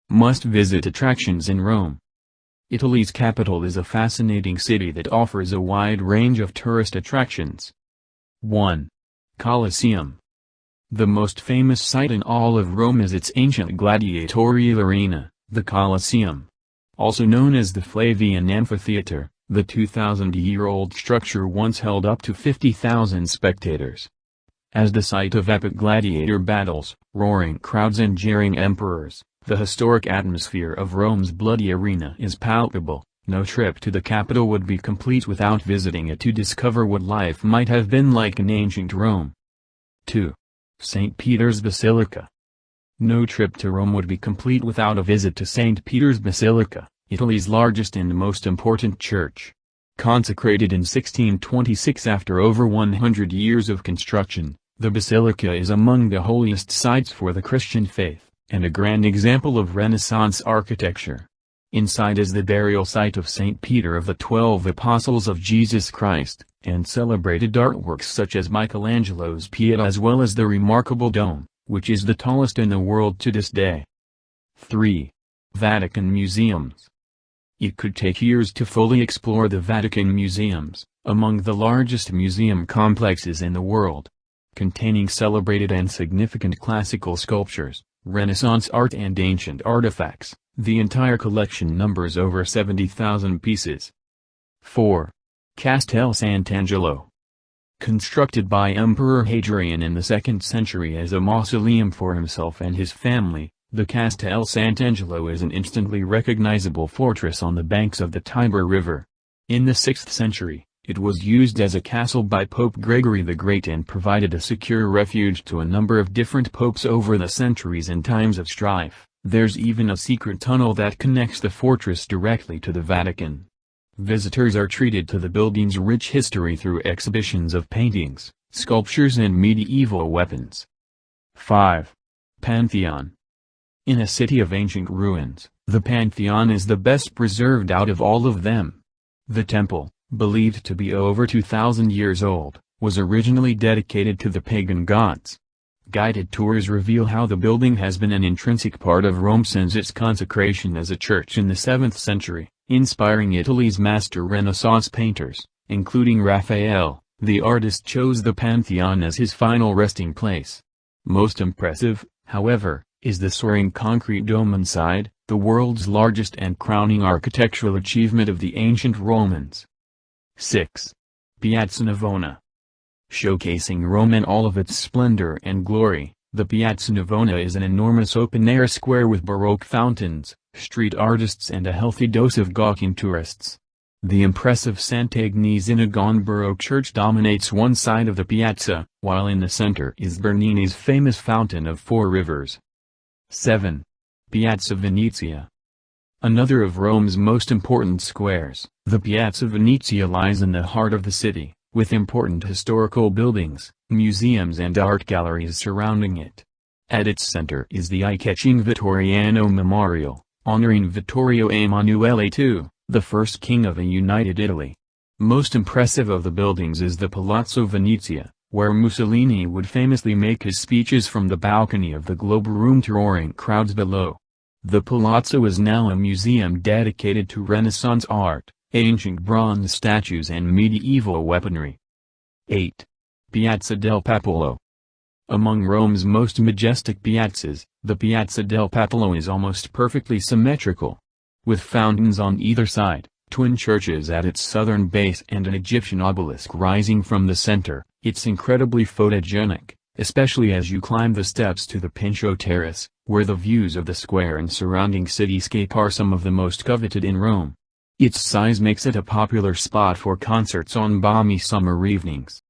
Must-visit attractions in Rome. Italy's capital is a fascinating city that offers a wide range of tourist attractions. 1. Colosseum. The most famous sight in all of Rome is its ancient gladiatorial arena, the Colosseum. Also known as the Flavian Amphitheater, the 2,000-year-old structure once held up to 50,000 spectators. As the site of epic gladiator battles, roaring crowds and jeering emperors, the historic atmosphere of Rome's bloody arena is palpable. No trip to the capital would be complete without visiting it to discover what life might have been like in ancient Rome. 2. St. Peter's Basilica. No trip to Rome would be complete without a visit to St. Peter's Basilica, Italy's largest and most important church. Consecrated in 1626 after over 100 years of construction, the basilica is among the holiest sites for the Christian faith, and a grand example of Renaissance architecture. Inside is the burial site of St. Peter of the 12 Apostles of Jesus Christ, and celebrated artworks such as Michelangelo's Pieta as well as the remarkable dome, which is the tallest in the world to this day. 3. Vatican Museums. It could take years to fully explore the Vatican Museums, among the largest museum complexes in the world. Containing celebrated and significant classical sculptures, Renaissance art and ancient artifacts, the entire collection numbers over 70,000 pieces. 4. Castel Sant'Angelo. Constructed by Emperor Hadrian in the 2nd century as a mausoleum for himself and his family, the Castel Sant'Angelo is an instantly recognizable fortress on the banks of the Tiber River. In the 6th century, it was used as a castle by Pope Gregory the Great and provided a secure refuge to a number of different popes over the centuries in times of strife. There's even a secret tunnel that connects the fortress directly to the Vatican. Visitors are treated to the building's rich history through exhibitions of paintings, sculptures and medieval weapons. 5. Pantheon. In a city of ancient ruins, the Pantheon is the best preserved out of all of them. The temple, believed to be over 2,000 years old, was originally dedicated to the pagan gods. Guided tours reveal how the building has been an intrinsic part of Rome since its consecration as a church in the 7th century, inspiring Italy's master Renaissance painters, including Raphael. The artist chose the Pantheon as his final resting place. Most impressive, however, is the soaring concrete dome inside, the world's largest and crowning architectural achievement of the ancient Romans. 6. Piazza Navona. Showcasing Rome in all of its splendor and glory, the Piazza Navona is an enormous open-air square with Baroque fountains, street artists and a healthy dose of gawking tourists. The impressive Sant'Agnes in Agone Baroque church dominates one side of the piazza, while in the center is Bernini's famous Fountain of Four Rivers. 7. Piazza Venezia. Another of Rome's most important squares, the Piazza Venezia lies in the heart of the city, with important historical buildings, museums and art galleries surrounding it. At its center is the eye-catching Vittoriano Memorial, honoring Vittorio Emanuele II, the first king of a united Italy. Most impressive of the buildings is the Palazzo Venezia, where Mussolini would famously make his speeches from the balcony of the Globe Room to roaring crowds below. The palazzo is now a museum dedicated to Renaissance art, ancient bronze statues and medieval weaponry. 8. Piazza del Popolo. Among Rome's most majestic piazzas, the Piazza del Popolo is almost perfectly symmetrical. With fountains on either side, twin churches at its southern base and an Egyptian obelisk rising from the center, it's incredibly photogenic, especially as you climb the steps to the Pincio Terrace, where the views of the square and surrounding cityscape are some of the most coveted in Rome. Its size makes it a popular spot for concerts on balmy summer evenings.